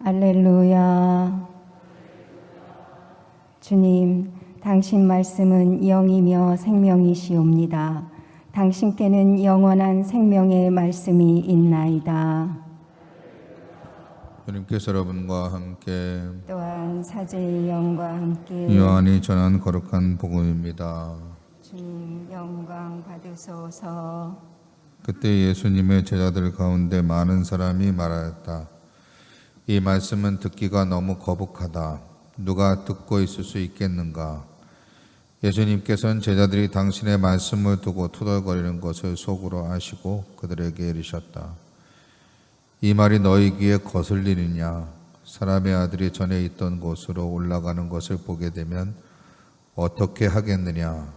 할렐루야. 주님, 당신 말씀은 영이며 생명이시옵니다. 당신께는 영원한 생명의 말씀이 있나이다. 주님께서 여러분과 함께 또한 사제의 영과 함께 요한이 전한 거룩한 복음입니다. 주님 영광 받으소서. 그때 예수님의 제자들 가운데 많은 사람이 말하였다. 이 말씀은 듣기가 너무 거북하다. 누가 듣고 있을 수 있겠는가? 예수님께서는 제자들이 당신의 말씀을 두고 투덜거리는 것을 속으로 아시고 그들에게 이르셨다. 이 말이 너희 귀에 거슬리느냐? 사람의 아들이 전에 있던 곳으로 올라가는 것을 보게 되면 어떻게 하겠느냐?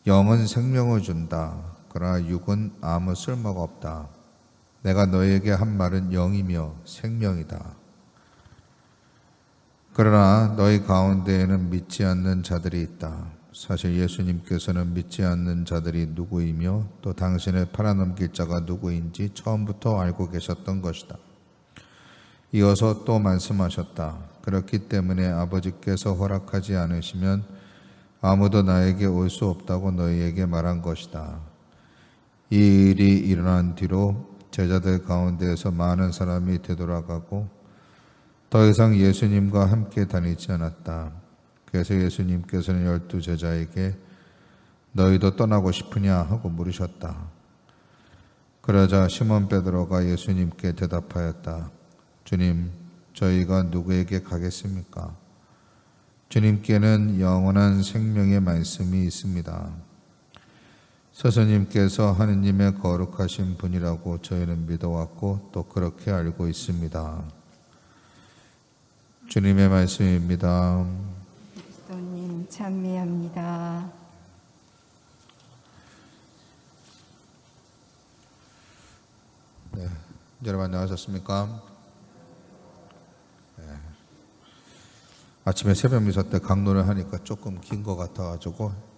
영은 생명을 준다. 그러나 육은 아무 쓸모가 없다. 내가 너희에게 한 말은 영이며 생명이다. 그러나 너희 가운데에는 믿지 않는 자들이 있다. 사실 예수님께서는 믿지 않는 자들이 누구이며 또 당신을 팔아넘길 자가 누구인지 처음부터 알고 계셨던 것이다. 이어서 또 말씀하셨다. 그렇기 때문에 아버지께서 허락하지 않으시면 아무도 나에게 올 수 없다고 너희에게 말한 것이다. 이 일이 일어난 뒤로 제자들 가운데에서 많은 사람이 되돌아가고 더 이상 예수님과 함께 다니지 않았다. 그래서 예수님께서는 12제자에게 너희도 떠나고 싶으냐 하고 물으셨다. 그러자 시몬 베드로가 예수님께 대답하였다. 주님, 저희가 누구에게 가겠습니까? 주님께는 영원한 생명의 말씀이 있습니다. 스승님께서 하느님의 거룩하신 분이라고 저희는 믿어왔고 또 그렇게 알고 있습니다. 주님의 말씀입니다. 그리스도님 찬미합니다. 네, 여러분 안녕하셨습니까? 네. 아침에 새벽 미사 때 강론을 하니까 조금 긴 것 같아가지고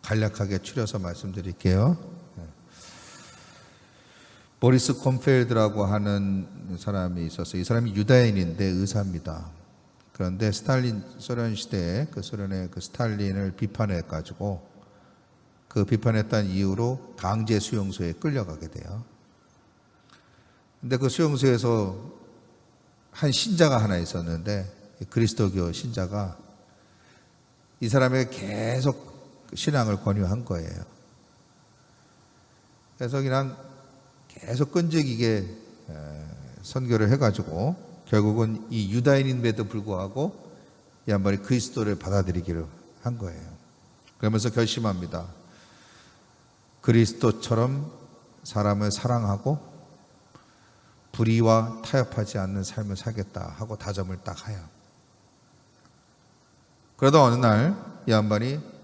간략하게 추려서 말씀드릴게요. 네. 보리스 콤펠드라고 하는 사람이 있었어요. 이 사람이 유다인인데 의사입니다. 그런데 스탈린 소련 시대에 그 소련의 그 스탈린을 비판해가지고 그 비판했다는 이유로 강제 수용소에 끌려가게 돼요. 근데 그 수용소에서 한 신자가 하나 있었는데 그리스도교 신자가 이 사람에게 계속 신앙을 권유한 거예요. 그래서 그냥 계속 끈질기게 선교를 해가지고 결국은 이 유다인임에도 불구하고 이 양반이 그리스도를 받아들이기를 한 거예요. 그러면서 결심합니다. 그리스도처럼 사람을 사랑하고 불의와 타협하지 않는 삶을 살겠다 하고 다짐을 딱 해요. 그러다 어느 날 이 양반이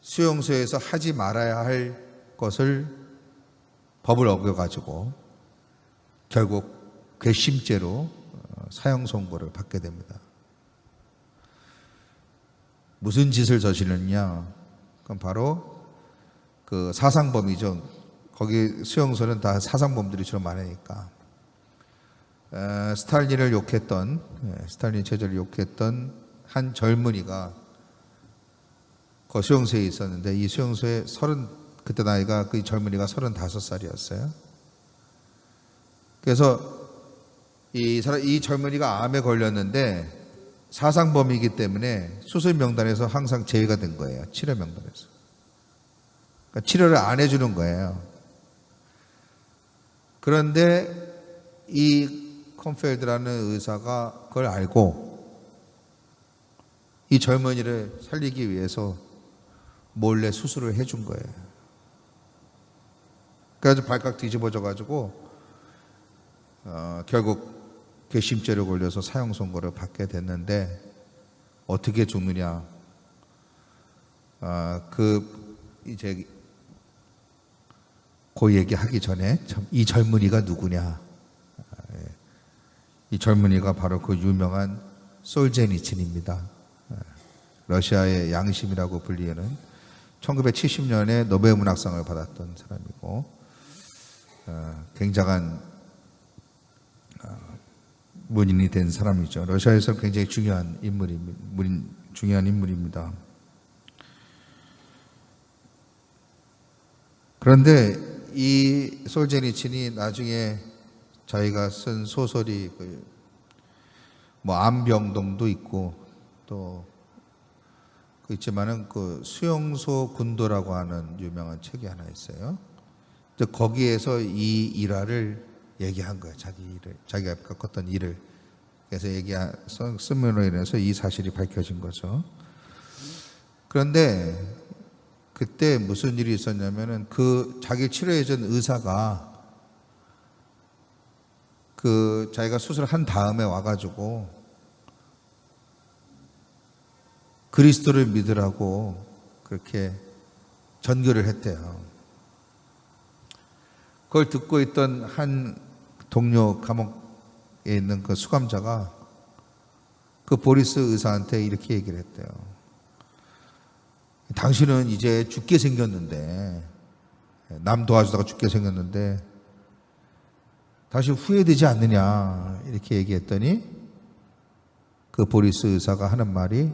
수용소에서 하지 말아야 할 것을 법을 어겨가지고 결국 괘씸죄로 사형 선고를 받게 됩니다. 무슨 짓을 저질렀냐? 그럼 바로 그 사상범이죠. 거기 수용소는 다 사상범들이 주로 많으니까 스탈린을 욕했던 스탈린 체제를 욕했던 한 젊은이가 그 수용소에 있었는데 이 수용소에 그때 나이가 그 젊은이가 35살이었어요. 그래서 이 젊은이가 암에 걸렸는데 사상범이기 때문에 수술 명단에서 항상 제외가 된 거예요. 치료 명단에서. 그러니까 치료를 안 해주는 거예요. 그런데 이 콤펠드라는 의사가 그걸 알고 이 젊은이를 살리기 위해서 몰래 수술을 해준 거예요. 그래서 발칵 뒤집어져 가지고 결국 괘씸죄로 걸려서 사형 선고를 받게 됐는데 어떻게 죽느냐? 이제 그 얘기하기 전에 참 이 젊은이가 누구냐? 이 젊은이가 바로 그 유명한 솔제니친입니다. 러시아의 양심이라고 불리는 1970년에 노벨 문학상을 받았던 사람이고 굉장한 문인이 된 사람이죠. 러시아에서 굉장히 중요한 인물입니다. 그런데 이 솔제니친이 나중에 자기가 쓴 소설이 암병동도 있고 또 있지만은 그 수용소 군도라고 하는 유명한 책이 하나 있어요. 거기에서 이 일화를 얘기한 거예요. 자기가 겪었던 일을. 그래서 쓰므로 인해서 이 사실이 밝혀진 거죠. 그런데 그때 무슨 일이 있었냐면은 자기 치료해준 의사가 자기가 수술한 다음에 와가지고 그리스도를 믿으라고 그렇게 전교를 했대요. 그걸 듣고 있던 한 동료 감옥에 있는 그 수감자가 그 보리스 의사한테 이렇게 얘기를 했대요. 당신은 이제 죽게 생겼는데, 남 도와주다가 죽게 생겼는데 다시 후회되지 않느냐 이렇게 얘기했더니 그 보리스 의사가 하는 말이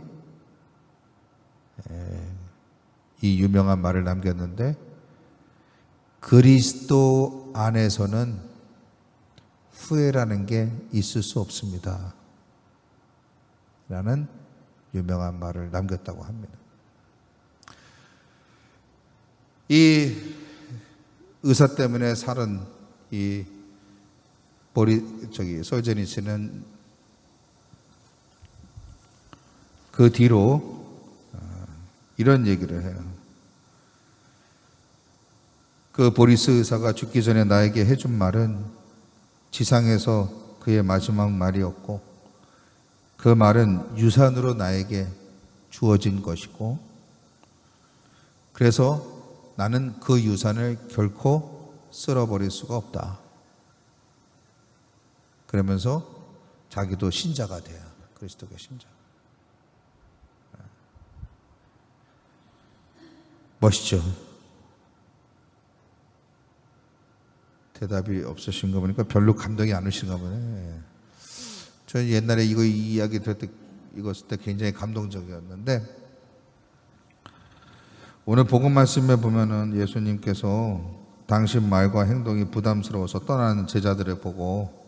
이 유명한 말을 남겼는데, 그리스도 안에서는 후회라는 게 있을 수 없습니다 라는 유명한 말을 남겼다고 합니다. 이 의사 때문에 살은 이 솔제니친은 그 뒤로 이런 얘기를 해요. 그 보리스 의사가 죽기 전에 나에게 해준 말은 지상에서 그의 마지막 말이었고, 그 말은 유산으로 나에게 주어진 것이고, 그래서 나는 그 유산을 결코 쓸어버릴 수가 없다. 그러면서 자기도 신자가 돼요. 그리스도의 신자. 멋있죠? 대답이 없으신 거 보니까 별로 감동이 안 오신가 보네. 저는 옛날에 이 이야기 들을 때, 읽었을 때 굉장히 감동적이었는데, 오늘 복음 말씀에 보면은 예수님께서 당신 말과 행동이 부담스러워서 떠나는 제자들을 보고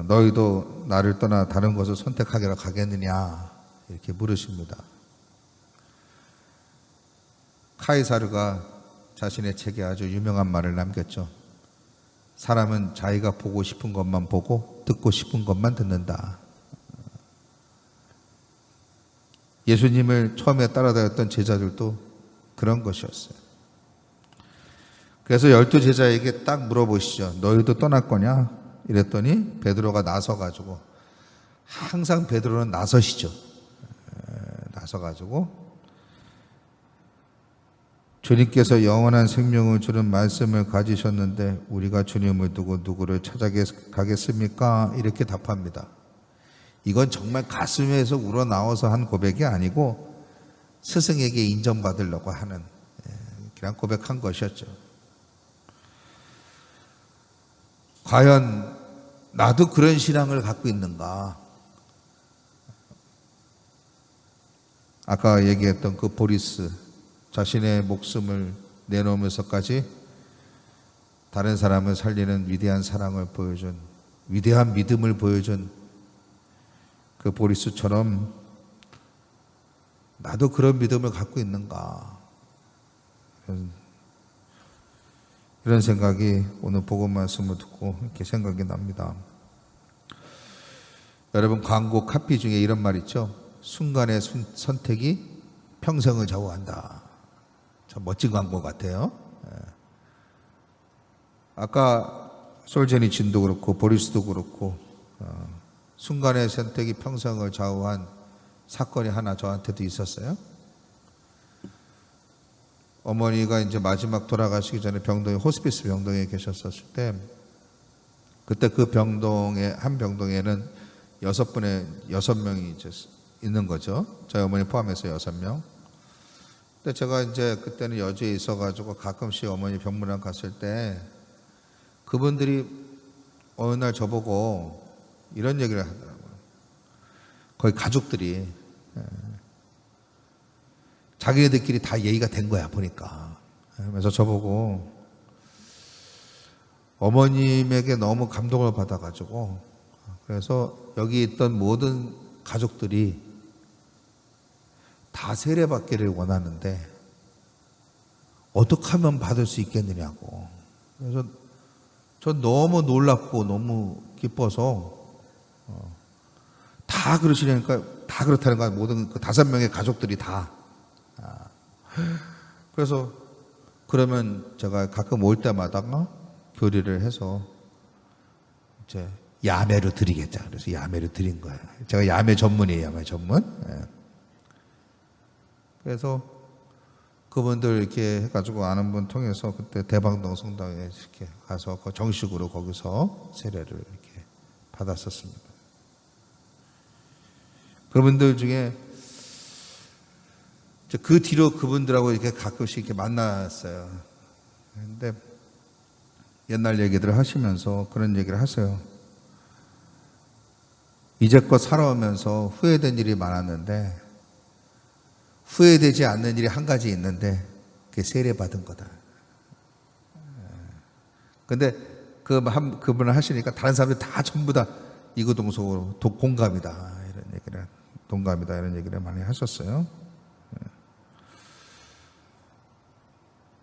너희도 나를 떠나 다른 것을 선택하기로 가겠느냐 이렇게 물으십니다. 카이사르가 자신의 책에 아주 유명한 말을 남겼죠. 사람은 자기가 보고 싶은 것만 보고 듣고 싶은 것만 듣는다. 예수님을 처음에 따라다녔던 제자들도 그런 것이었어요. 그래서 12제자에게 딱 물어보시죠. 너희도 떠날 거냐? 이랬더니 베드로가 나서가지고, 항상 베드로는 나서시죠. 나서가지고 주님께서 영원한 생명을 주는 말씀을 가지셨는데 우리가 주님을 두고 누구를 찾아가겠습니까? 이렇게 답합니다. 이건 정말 가슴에서 우러나와서 한 고백이 아니고 스승에게 인정받으려고 하는 그냥 고백한 것이었죠. 과연 나도 그런 신앙을 갖고 있는가? 아까 얘기했던 그 보리스, 자신의 목숨을 내놓으면서까지 다른 사람을 살리는 위대한 사랑을 보여준, 위대한 믿음을 보여준 그 보리스처럼 나도 그런 믿음을 갖고 있는가? 이런 생각이 오늘 복음 말씀을 듣고 이렇게 생각이 납니다. 여러분, 광고 카피 중에 이런 말 있죠? 순간의 선택이 평생을 좌우한다. 참 멋진 광고 같아요. 아까 솔제니친도 그렇고 보리스도 그렇고 순간의 선택이 평생을 좌우한 사건이 하나 저한테도 있었어요. 어머니가 이제 마지막 돌아가시기 전에 호스피스 병동에 계셨었을 때, 그때 그 병동에, 한 병동에는 6명이 이제 있는 거죠. 저희 어머니 포함해서 6명. 근데 제가 이제 그때는 여주에 있어가지고 가끔씩 어머니 병문안 갔을 때 그분들이 어느 날 저보고 이런 얘기를 하더라고요. 거의 가족들이 자기네들끼리 다 얘기가 된 거야 보니까. 그래서 저보고 어머님에게 너무 감동을 받아가지고 그래서 여기 있던 모든 가족들이 다 세례받기를 원하는데 어떻게 하면 받을 수 있겠느냐고. 그래서 전 너무 놀랍고 너무 기뻐서 다 그러시려니까 다 그렇다는 거야. 모든 그 5명의 가족들이 다. 그래서 그러면 제가 가끔 올 때마다 교리를 해서 이제 야매로 드리겠다. 그래서 야매로 드린 거예요. 제가 야매 전문이에요. 야매 전문. 그래서 그분들 이렇게 해가지고 아는 분 통해서 그때 대방동 성당에 이렇게 가서 정식으로 거기서 세례를 이렇게 받았었습니다. 그분들 중에 그 뒤로 그분들하고 이렇게 가끔씩 이렇게 만났어요. 근데 옛날 얘기들을 하시면서 그런 얘기를 하세요. 이제껏 살아오면서 후회된 일이 많았는데 후회되지 않는 일이 한 가지 있는데 그게 세례받은 거다. 근데 그분을 하시니까 다른 사람들이 다 전부 다 이구동성으로 공감이다 이런 얘기를 동감이다 이런 얘기를 많이 하셨어요.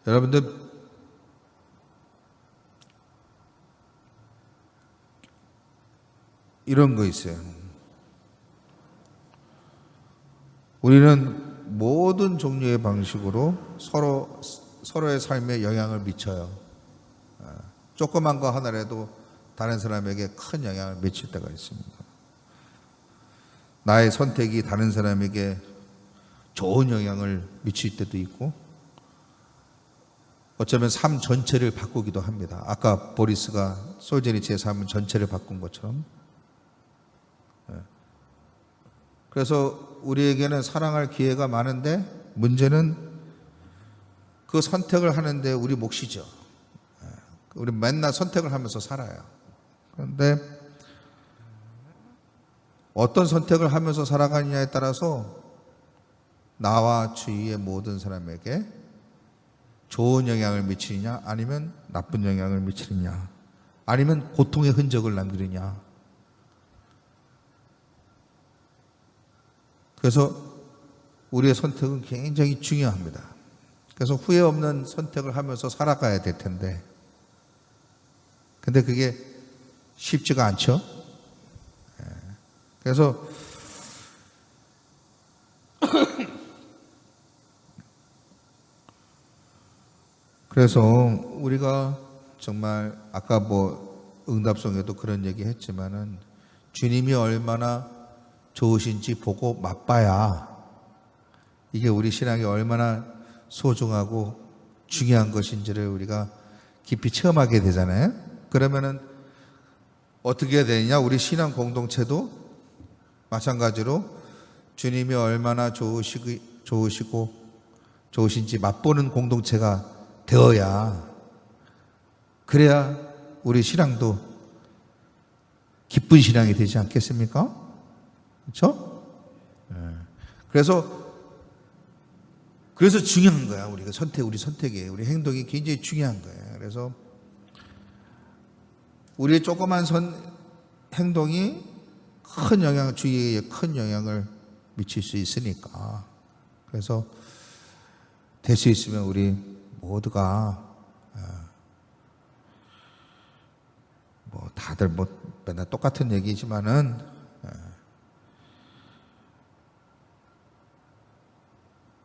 여러분들 이런 거 있어요. 우리는 모든 종류의 방식으로 서로의 삶에 영향을 미쳐요. 조그만 거 하나라도 다른 사람에게 큰 영향을 미칠 때가 있습니다. 나의 선택이 다른 사람에게 좋은 영향을 미칠 때도 있고 어쩌면 삶 전체를 바꾸기도 합니다. 아까 보리스가 솔제니치의 삶 전체를 바꾼 것처럼. 그래서 우리에게는 사랑할 기회가 많은데 문제는 그 선택을 하는데 우리 몫이죠. 우리 맨날 선택을 하면서 살아요. 그런데 어떤 선택을 하면서 살아가느냐에 따라서 나와 주위의 모든 사람에게 좋은 영향을 미치느냐 아니면 나쁜 영향을 미치느냐 아니면 고통의 흔적을 남기느냐. 그래서 우리의 선택은 굉장히 중요합니다. 그래서 후회 없는 선택을 하면서 살아가야 될 텐데 근데 그게 쉽지가 않죠. 그래서 우리가 정말 아까 응답송에도 그런 얘기 했지만은 주님이 얼마나 좋으신지 보고 맛봐야 이게 우리 신앙이 얼마나 소중하고 중요한 것인지를 우리가 깊이 체험하게 되잖아요. 그러면은 어떻게 해야 되느냐? 우리 신앙 공동체도 마찬가지로 주님이 얼마나 좋으시고 좋으신지 맛보는 공동체가 되어야 그래야 우리 신앙도 기쁜 신앙이 되지 않겠습니까? 그렇죠? 그래서 중요한 거야. 우리 선택이 우리 행동이 굉장히 중요한 거예요. 그래서 우리의 조그만 행동이 주위에 큰 영향을 미칠 수 있으니까. 그래서 될 수 있으면 우리 모두가 다들 맨날 똑같은 얘기지만은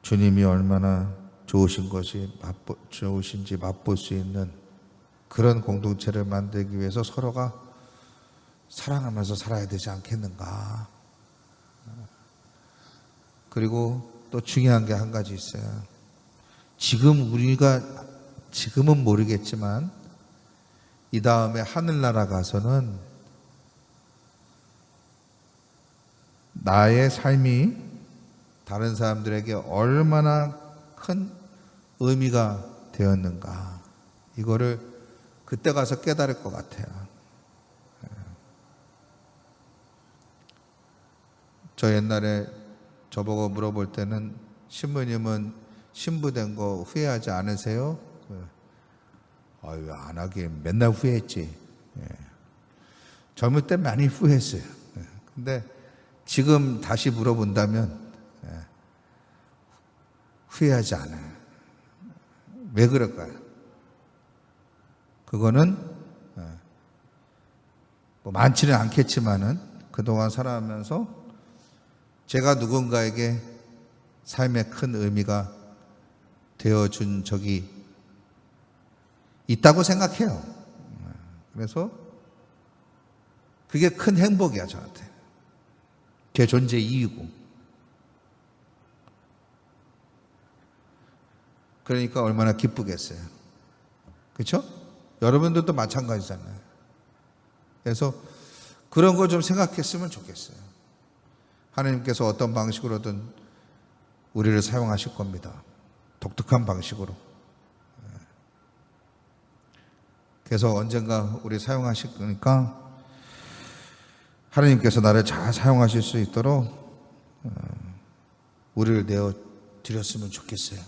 주님이 얼마나 좋으신지 맛볼 수 있는 그런 공동체를 만들기 위해서 서로가 사랑하면서 살아야 되지 않겠는가. 그리고 또 중요한 게 한 가지 있어요. 지금은 모르겠지만 이 다음에 하늘나라 가서는 나의 삶이 다른 사람들에게 얼마나 큰 의미가 되었는가 이거를 그때 가서 깨달을 것 같아요. 저 옛날에 저보고 물어볼 때는 신부님은 신부된 거 후회하지 않으세요? 아유, 안 하긴 맨날 후회했지. 젊을 때 많이 후회했어요. 근데 지금 다시 물어본다면 후회하지 않아요. 왜 그럴까요? 그거는 뭐 많지는 않겠지만은 그동안 살아가면서 제가 누군가에게 삶에 큰 의미가 되어준 적이 있다고 생각해요. 그래서 그게 큰 행복이야, 저한테. 제 존재 이유고. 그러니까 얼마나 기쁘겠어요. 그렇죠? 여러분들도 마찬가지잖아요. 그래서 그런 거 좀 생각했으면 좋겠어요. 하나님께서 어떤 방식으로든 우리를 사용하실 겁니다. 독특한 방식으로. 그래서 언젠가 우리 사용하실 거니까 하나님께서 나를 잘 사용하실 수 있도록 우리를 내어 드렸으면 좋겠어요.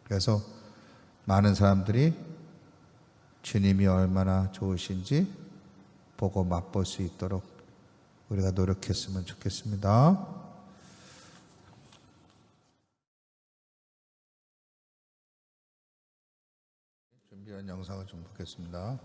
그래서 많은 사람들이 주님이 얼마나 좋으신지 보고 맛볼 수 있도록 우리가 노력했으면 좋겠습니다. 준비한 영상을 좀 보겠습니다.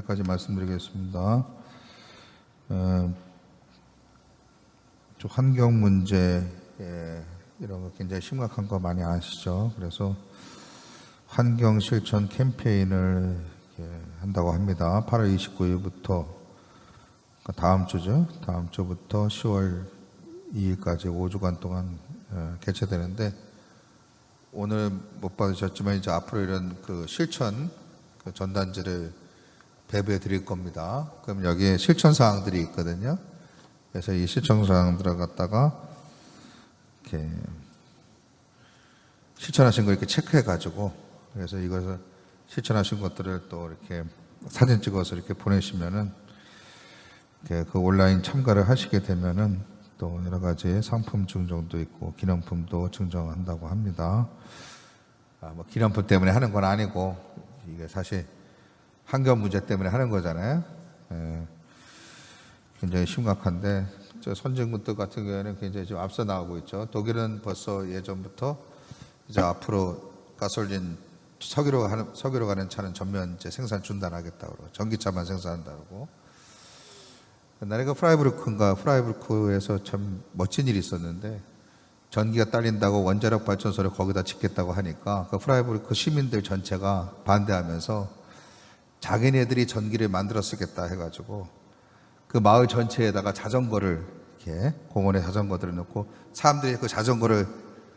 몇 가지 말씀드리겠습니다. 좀 환경 문제 이런 거 굉장히 심각한 거 많이 아시죠? 그래서 환경 실천 캠페인을 한다고 합니다. 8월 29일부터 다음 주죠. 다음 주부터 10월 2일까지 5주간 동안 개최되는데 오늘 못 받으셨지만 이제 앞으로 이런 그 실천 그 전단지를 배부해 드릴 겁니다. 그럼 여기에 실천 사항들이 있거든요. 그래서 이 실천 사항들을 갖다가 이렇게 실천하신 거 이렇게 체크해 가지고 그래서 이것을 실천하신 것들을 또 이렇게 사진 찍어서 이렇게 보내시면은 이렇게 그 온라인 참가를 하시게 되면은 또 여러 가지 상품 증정도 있고 기념품도 증정한다고 합니다. 뭐 기념품 때문에 하는 건 아니고 이게 사실 환경 문제 때문에 하는 거잖아요. 굉장히 심각한데 저 선진국들 같은 경우에는 굉장히 좀 앞서 나가고 있죠. 독일은 벌써 예전부터 이제 앞으로 가솔린 석유로 가는 차는 전면 이제 생산 중단하겠다고 그러고 전기차만 생산한다고. 옛날에 그 프라이부르크에서 참 멋진 일이 있었는데 전기가 딸린다고 원자력 발전소를 거기다 짓겠다고 하니까 그 프라이부르크 시민들 전체가 반대하면서 자기네들이 전기를 만들어 쓰겠다 해가지고 그 마을 전체에다가 자전거를 이렇게 공원에 자전거들을 넣고 사람들이 그 자전거를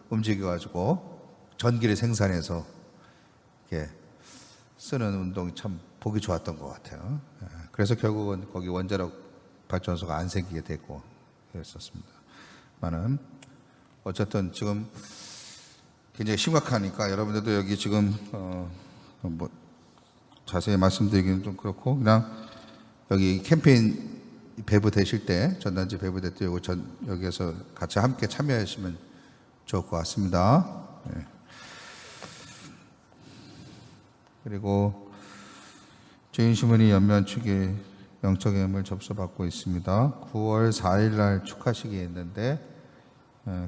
움직여가지고 전기를 생산해서 이렇게 쓰는 운동이 참 보기 좋았던 것 같아요. 그래서 결국은 거기 원자력 발전소가 안 생기게 되고 그랬었습니다. 많은 어쨌든 지금 굉장히 심각하니까 여러분들도 여기 지금 뭐 자세히 말씀드리기는 좀 그렇고 그냥 여기 캠페인 배부되실 때 전단지 배부될 때 여기에서 같이 함께 참여하시면 좋을 것 같습니다. 네. 그리고 주인시문이 연면축의 영적 예물 접수받고 있습니다. 9월 4일 날 축하식이 있는데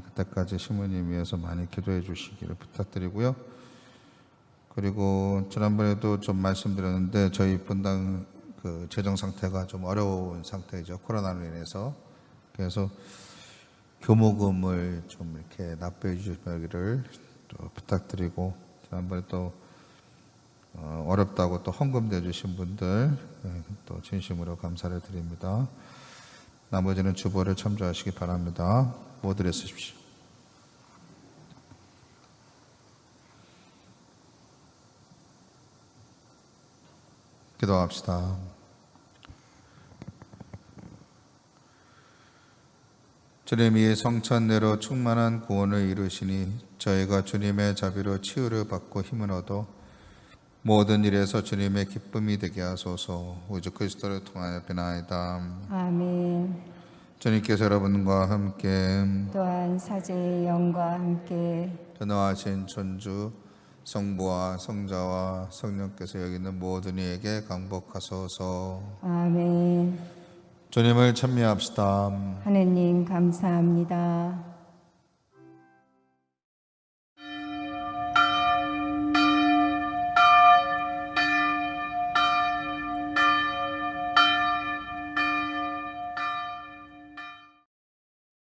그때까지 시모님 위해서 많이 기도해 주시기를 부탁드리고요. 그리고 지난번에도 좀 말씀드렸는데 저희 분당 그 재정 상태가 좀 어려운 상태이죠. 코로나로 인해서. 그래서 교모금을 좀 이렇게 납부해 주시기를 또 부탁드리고 지난번에 또 어렵다고 또 헌금 내주신 분들 또 진심으로 감사를 드립니다. 나머지는 주보를 참조하시기 바랍니다. 모두를 쓰십시오. 기도합시다. 주님이 성천내로 충만한 구원을 이루시니 저희가 주님의 자비로 치유를 받고 힘을 얻어 모든 일에서 주님의 기쁨이 되게 하소서. 우주 그리스도를 통하여 비나이다. 아멘. 주님께서 여러분과 함께 또한 사제의 영과 함께 전능하신 천주 성부와 성자와 성령께서 여기 있는 모든 이에게 강복하소서. 아멘. 주님을 찬미합시다. 하느님 감사합니다.